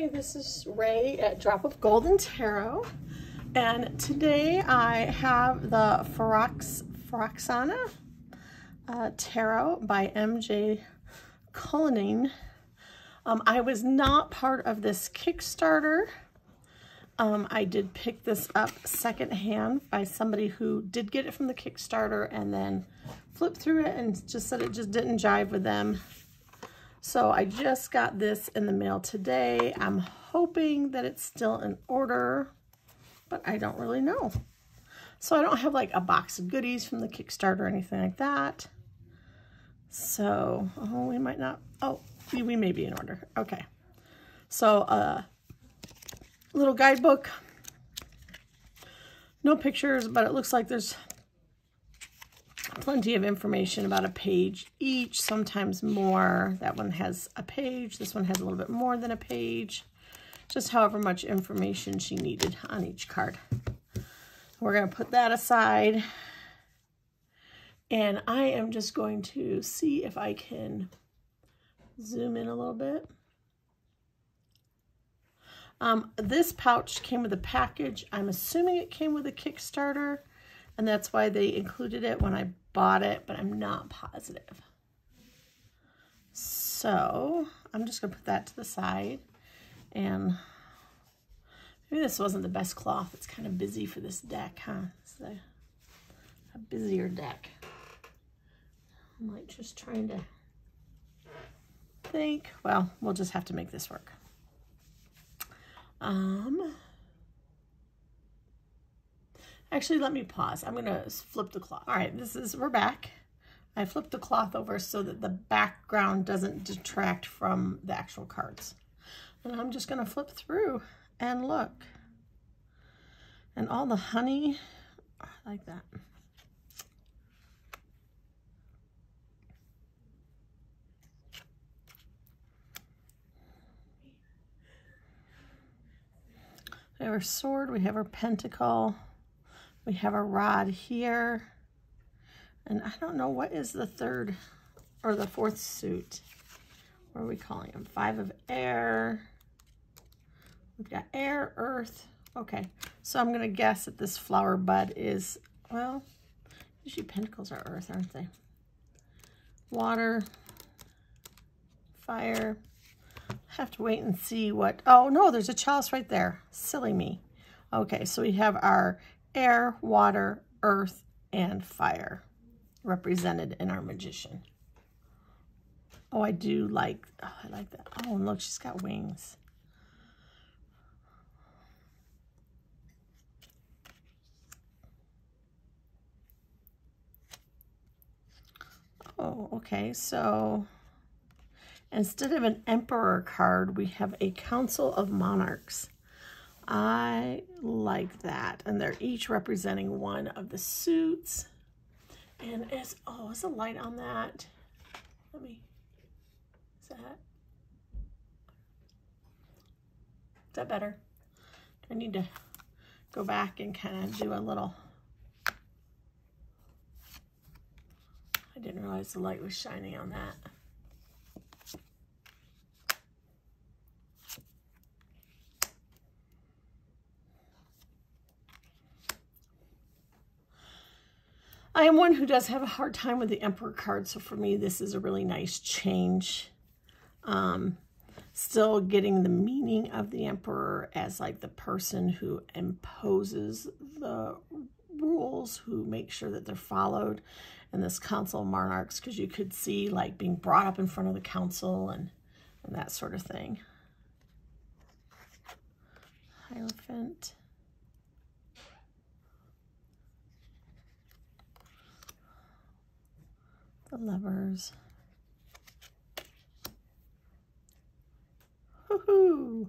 Hi, this is Ray at Drop of Golden Tarot, and today I have the Phyroxana Tarot by MJ Cullinan. I was not part of this Kickstarter. I did pick this up secondhand by somebody who did get it from the Kickstarter and then flipped through it and just said it just didn't jive with them. So I just got this in the mail today. I'm hoping that it's still in order, but I don't really know. So I don't have like a box of goodies from the Kickstarter or anything like that. So, we might not, we may be in order. Okay. So, little guidebook. No pictures, but it looks like there's plenty of information, about a page each, sometimes more. That one has a page. This one has a little bit more than a page. Just however much information she needed on each card. We're going to put that aside. And I am just going to see if I can zoom in a little bit. This pouch came with a package. I'm assuming it came with a Kickstarter, and that's why they included it when I bought it, but I'm not positive. So I'm just gonna put that to the side, and maybe this wasn't the best cloth. It's kind of busy for this deck, huh? It's a busier deck. I'm like just trying to think. Well, we'll just have to make this work. Actually, let me pause. I'm going to flip the cloth. All right, we're back. I flipped the cloth over so that the background doesn't detract from the actual cards. And I'm just going to flip through and look. And all the honey, I like that. We have our sword, we have our pentacle. We have a rod here, and I don't know what is the third or the fourth suit. What are we calling them? 5 of air. We've got air, earth. Okay, so I'm going to guess that this flower bud is, well, usually pentacles are earth, aren't they? Water, fire. Have to wait and see what, oh no, there's a chalice right there. Silly me. Okay, so we have our air, water, earth, and fire represented in our magician. Oh, I do like, oh, I like that. Oh, and look, she's got wings. Oh, okay, so instead of an emperor card, we have a council of monarchs. I like that. And they're each representing one of the suits. And is a light on that? Is that better? Do I need to go back and kind of do a little, I didn't realize the light was shining on that. I am one who does have a hard time with the Emperor card, so for me, this is a really nice change. Still getting the meaning of the Emperor as like the person who imposes the rules, who makes sure that they're followed, and this Council of Monarchs, because you could see like being brought up in front of the council and that sort of thing. Hierophant. The Lovers. Woohoo!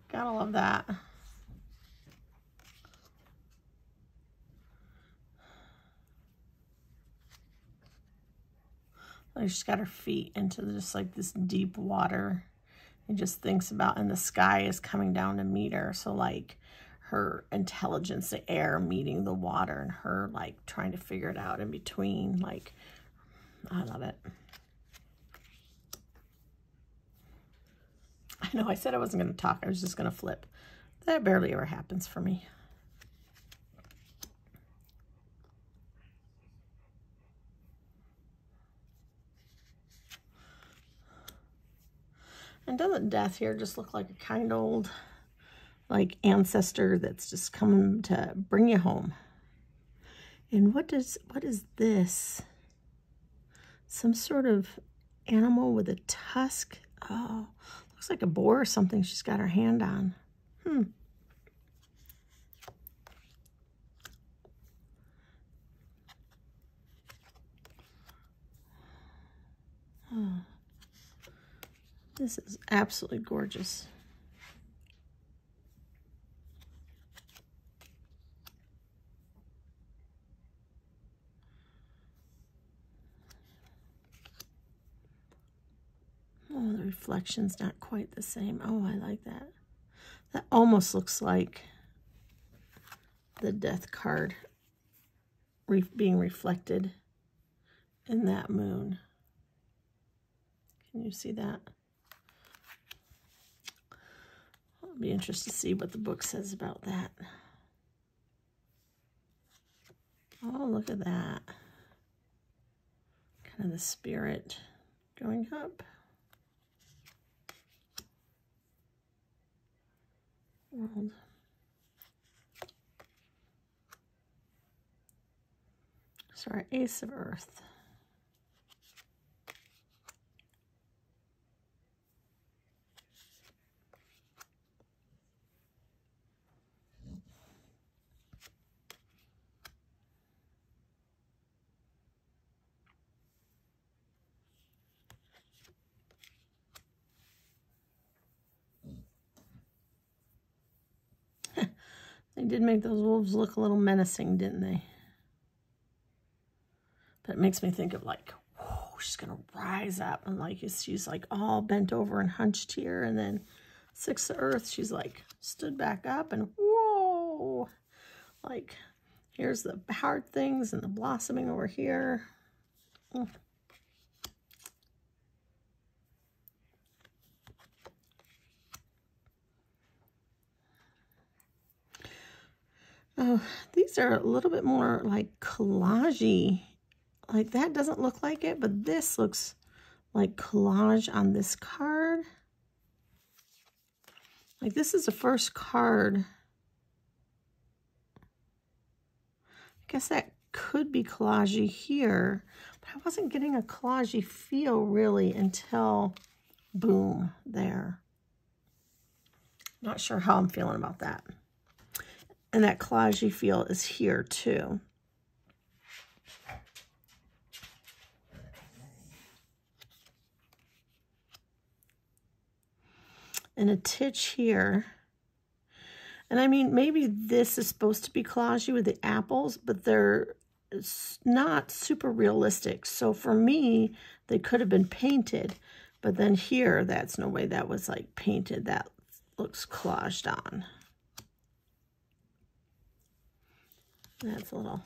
Gotta love that. She's got her feet into just like this deep water. And just thinks about, and the sky is coming down to meet her. So like her intelligence, the air meeting the water, and her like trying to figure it out in between. Like, I love it. I know I said I wasn't going to talk. I was just going to flip. That barely ever happens for me. And doesn't death here just look like a kind old, like, ancestor that's just coming to bring you home? And what is this? Some sort of animal with a tusk? Oh, looks like a boar or something she's got her hand on. Oh, this is absolutely gorgeous. Oh, the reflection's not quite the same. Oh, I like that. That almost looks like the death card being reflected in that moon. Can you see that? I'll be interested to see what the book says about that. Oh, look at that. Kind of the spirit going up. World. Sorry, Ace of Earth. They did make those wolves look a little menacing, didn't they? But it makes me think of, like, whoa, she's going to rise up. And, like, she's, like, all bent over and hunched here. And then Six of Earth, she's, like, stood back up. And, whoa! Like, here's the hard things and the blossoming over here. Oh, these are a little bit more like collage-y. Like, that doesn't look like it, but this looks like collage on this card. Like, this is the first card. I guess that could be collage-y here, but I wasn't getting a collage-y feel really until boom, there. Not sure how I'm feeling about that. And that collage-y feel is here too. And a titch here. And I mean, maybe this is supposed to be collage-y with the apples, but they're not super realistic. So for me, they could have been painted. But then here, that's no way that was like painted. That looks collaged on. That's a little...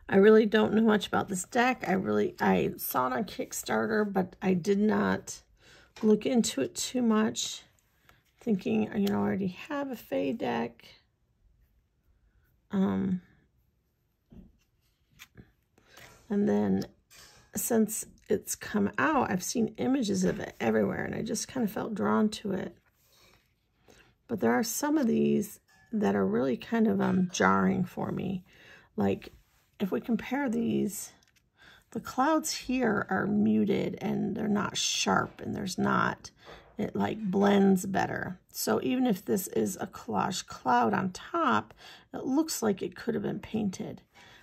I really don't know much about this deck. I saw it on Kickstarter, but I did not look into it too much. Thinking, you know, I already have a Fae deck. And then since it's come out, I've seen images of it everywhere, and I just kind of felt drawn to it. But there are some of these that are really kind of jarring for me. Like, if we compare these, the clouds here are muted and they're not sharp, and there's not, it like blends better. So even if this is a collage cloud on top, it looks like it could have been painted.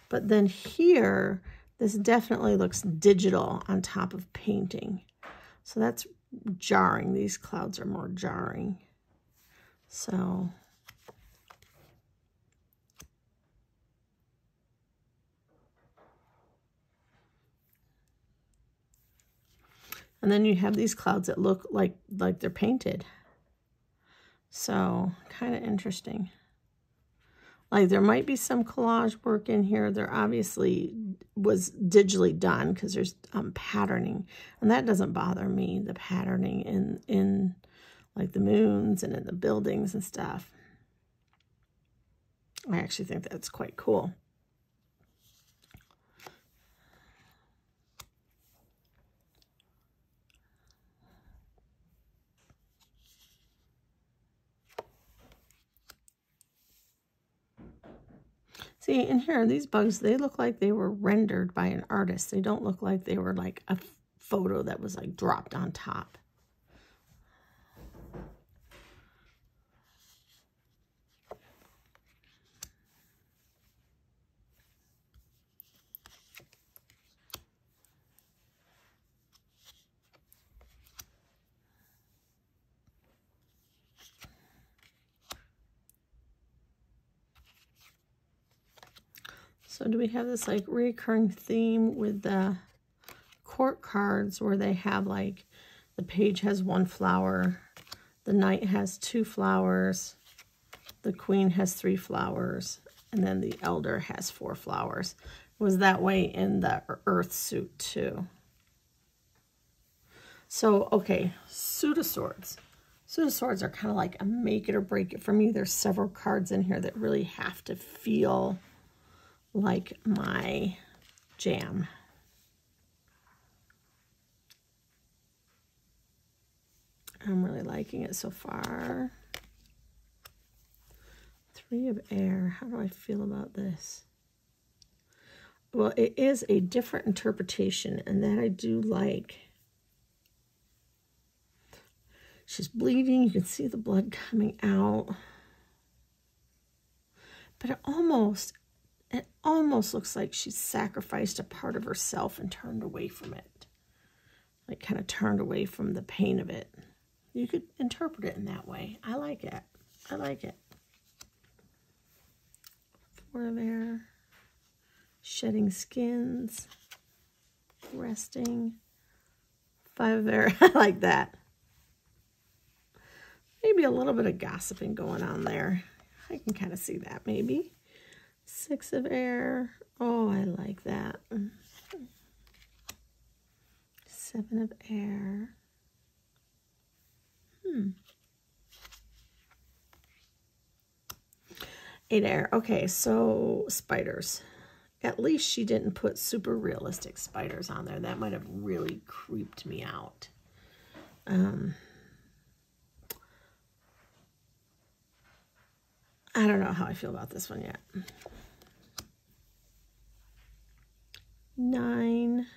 But then here, this definitely looks digital on top of painting. So that's jarring. These clouds are more jarring. So... And then you have these clouds that look like they're painted. So kind of interesting. Like there might be some collage work in here. There obviously was digitally done because there's patterning. And that doesn't bother me, the patterning in like the moons and in the buildings and stuff. I actually think that's quite cool. See, in here, these bugs, they look like they were rendered by an artist. They don't look like they were like a photo that was like dropped on top. So do we have this like recurring theme with the court cards where they have like the page has 1 flower, the knight has 2 flowers, the queen has 3 flowers, and then the elder has 4 flowers. It was that way in the earth suit too. So, okay, Suit of Swords. Suit of Swords are kind of like a make it or break it for me. There's several cards in here that really have to feel like my jam. I'm really liking it so far. 3 of Air. How do I feel about this? Well, it is a different interpretation, and that I do like. She's bleeding. You can see the blood coming out. But it almost looks like she's sacrificed a part of herself and turned away from it. Like kind of turned away from the pain of it. You could interpret it in that way. I like it. I like it. 4 of Air. Shedding skins. Resting. 5 of Air. I like that. Maybe a little bit of gossiping going on there. I can kind of see that maybe. 6 of Air. Oh, I like that. 7 of Air. 8 Air. Okay, so spiders. At least she didn't put super realistic spiders on there. That might have really creeped me out. I don't know how I feel about this one yet. 9.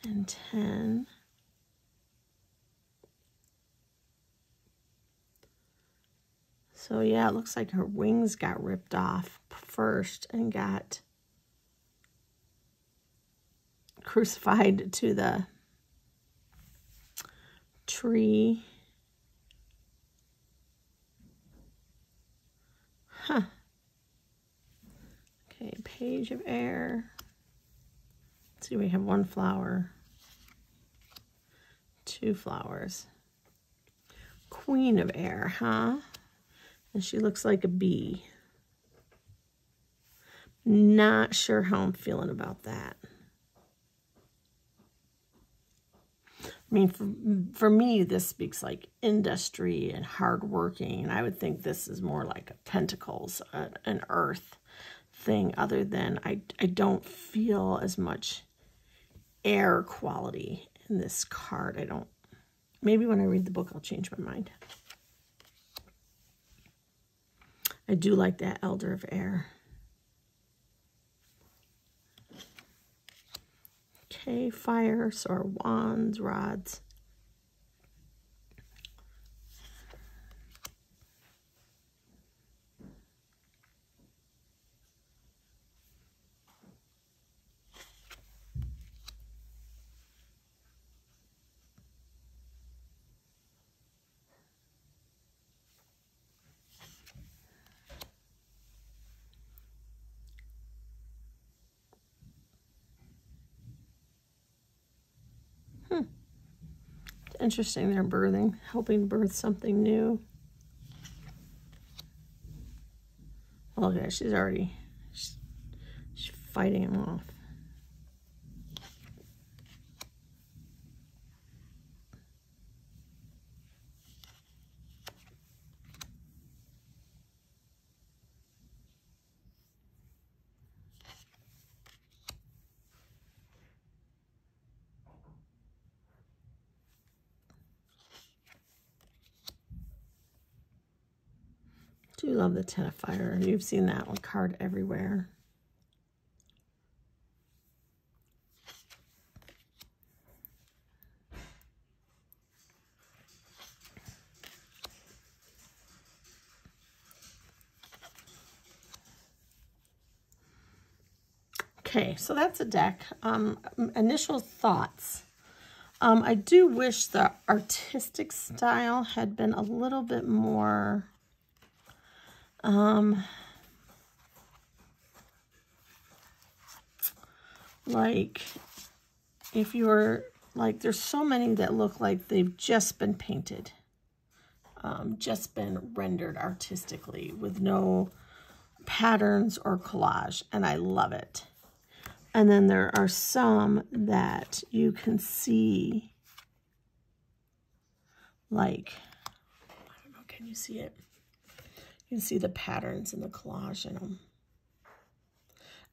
And 10. So yeah, it looks like her wings got ripped off first and got crucified to the tree. Huh. Okay, Page of Air. Let's see, we have 1 flower. 2 flowers. Queen of Air, huh? And she looks like a bee. Not sure how I'm feeling about that. I mean, for me, this speaks like industry and hardworking. I would think this is more like a Pentacles, an earth thing, other than I don't feel as much air quality in this card. I don't. Maybe when I read the book, I'll change my mind. I do like that Elder of Air. Okay, fire, so our wands, rods. interesting they're birthing, helping birth something new. Oh, look at her, she's already she's fighting him off. I do love the Ten of Fire. You've seen that one card everywhere. Okay, so that's a deck. Initial thoughts. I do wish the artistic style had been a little bit more like if you were like, there's so many that look like they've just been painted, just been rendered artistically with no patterns or collage, and I love it. And then there are some that you can see, like, I don't know, can you see it? You can see the patterns and the collage in them.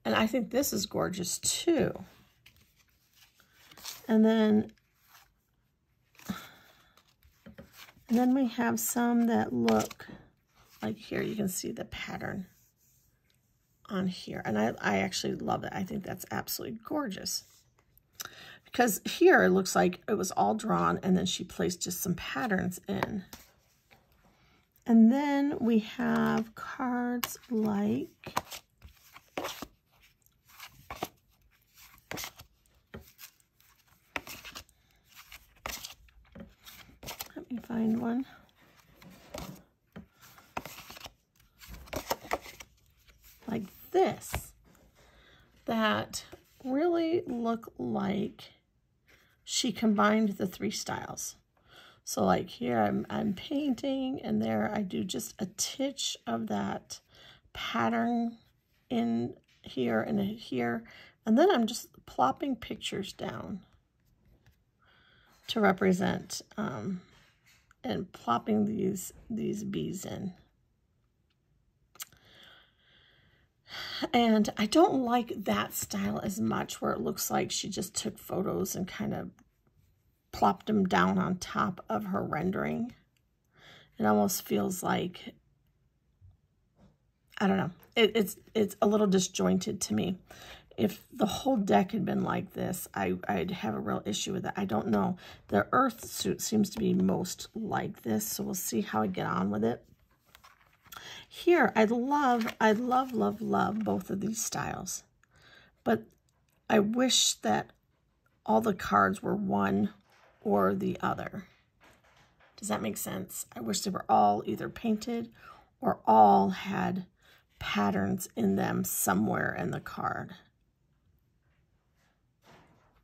And I think this is gorgeous too. And then we have some that look like, here you can see the pattern on here. And I actually love it. I think that's absolutely gorgeous. Because here it looks like it was all drawn and then she placed just some patterns in. And then we have cards like, let me find one. Like this, that really look like she combined the three styles. So like here I'm painting, and there I do just a titch of that pattern in here and here, and then I'm just plopping pictures down to represent and plopping these bees in. And I don't like that style as much, where it looks like she just took photos and kind of plopped them down on top of her rendering. It almost feels like, I don't know, it's a little disjointed to me. If the whole deck had been like this, I'd have a real issue with it. I don't know. The earth suit seems to be most like this, so we'll see how I get on with it. Here, I love both of these styles, but I wish that all the cards were one or the other. Does that make sense? I wish they were all either painted or all had patterns in them somewhere in the card.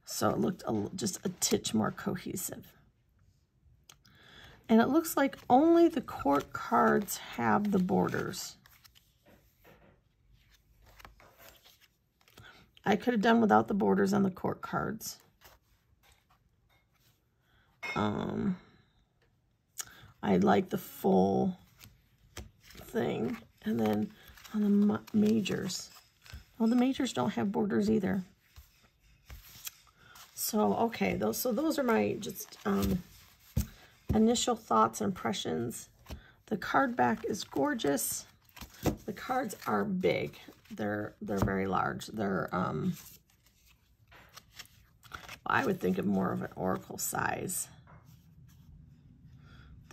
So it looked just a titch more cohesive. And it looks like only the court cards have the borders. I could have done without the borders on the court cards. I like the full thing. And then on the majors, well, the majors don't have borders either. So, okay, those are my just initial thoughts and impressions. The card back is gorgeous. The cards are big. They're very large. They're I would think of more of an oracle size.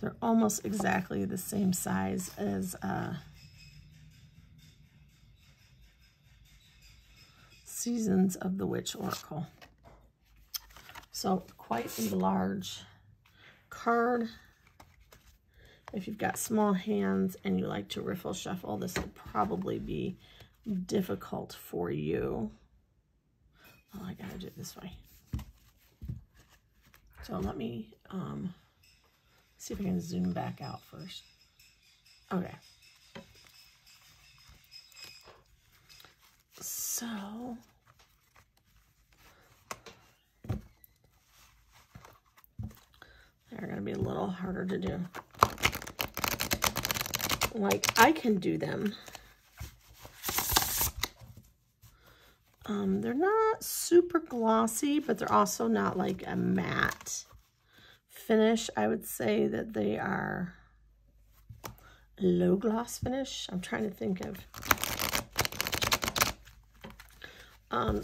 They're almost exactly the same size as Seasons of the Witch Oracle. So quite a large card. If you've got small hands and you like to riffle shuffle, this would probably be difficult for you. Oh, I gotta do it this way. So let me see if I can zoom back out first. Okay. So they're going to be a little harder to do. Like, I can do them. They're not super glossy, but they're also not like a matte finish. I would say that they are a low gloss finish. I'm trying to think of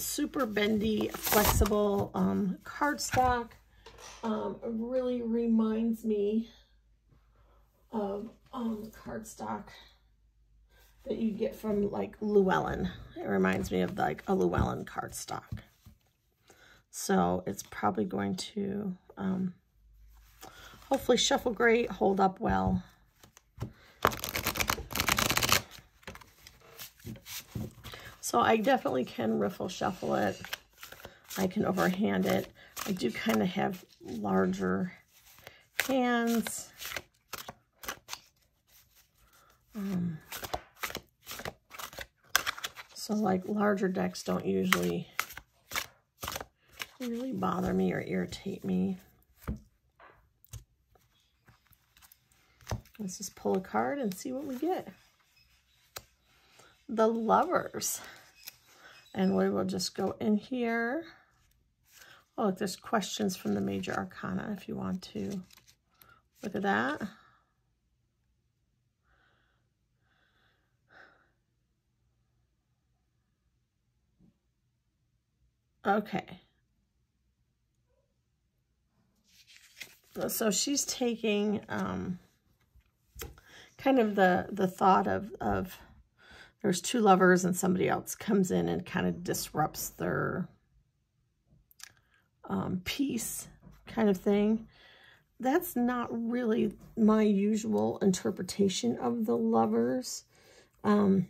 super bendy, flexible cardstock. Really reminds me of cardstock that you get from like Llewellyn. It reminds me of like a Llewellyn cardstock. So it's probably going to hopefully shuffle great, hold up well. So I definitely can riffle shuffle it. I can overhand it. I do kind of have larger hands. So like larger decks don't usually really bother me or irritate me. Let's just pull a card and see what we get. The Lovers. And we will just go in here. Oh, look, there's questions from the Major Arcana if you want to look at that. Okay. So she's taking kind of the thought of there's two lovers and somebody else comes in and kind of disrupts their peace kind of thing. That's not really my usual interpretation of the Lovers. The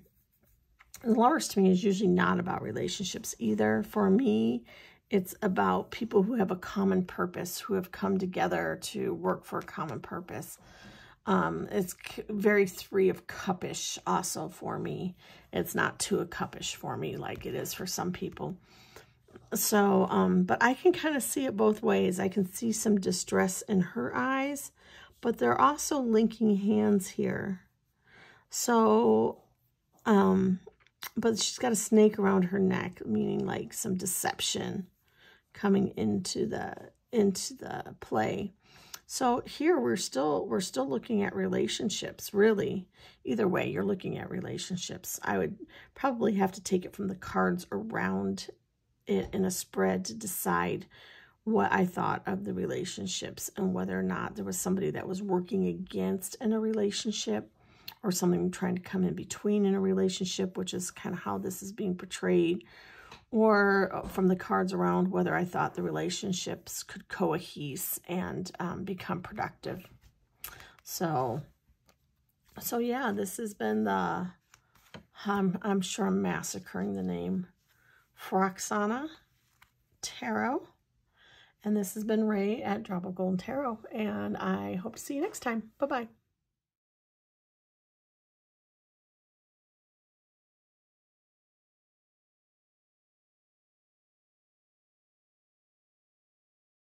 Lovers to me is usually not about relationships either. For me, it's about people who have a common purpose, who have come together to work for a common purpose. It's very Three of Cupish also for me. It's not Two of Cupish for me like it is for some people. So, but I can kind of see it both ways. I can see some distress in her eyes, but they're also linking hands here. So, but she's got a snake around her neck, meaning like some deception coming into the play. So here we're still looking at relationships, really. Either way, you're looking at relationships. I would probably have to take it from the cards around it in a spread to decide what I thought of the relationships and whether or not there was somebody that was working against in a relationship or something trying to come in between in a relationship, which is kind of how this is being portrayed, or from the cards around whether I thought the relationships could coalesce and become productive. So yeah, this has been the, I'm sure I'm massacring the name, Froxana Tarot. And this has been Ray at Drop of Golden Tarot. And I hope to see you next time. Bye-bye.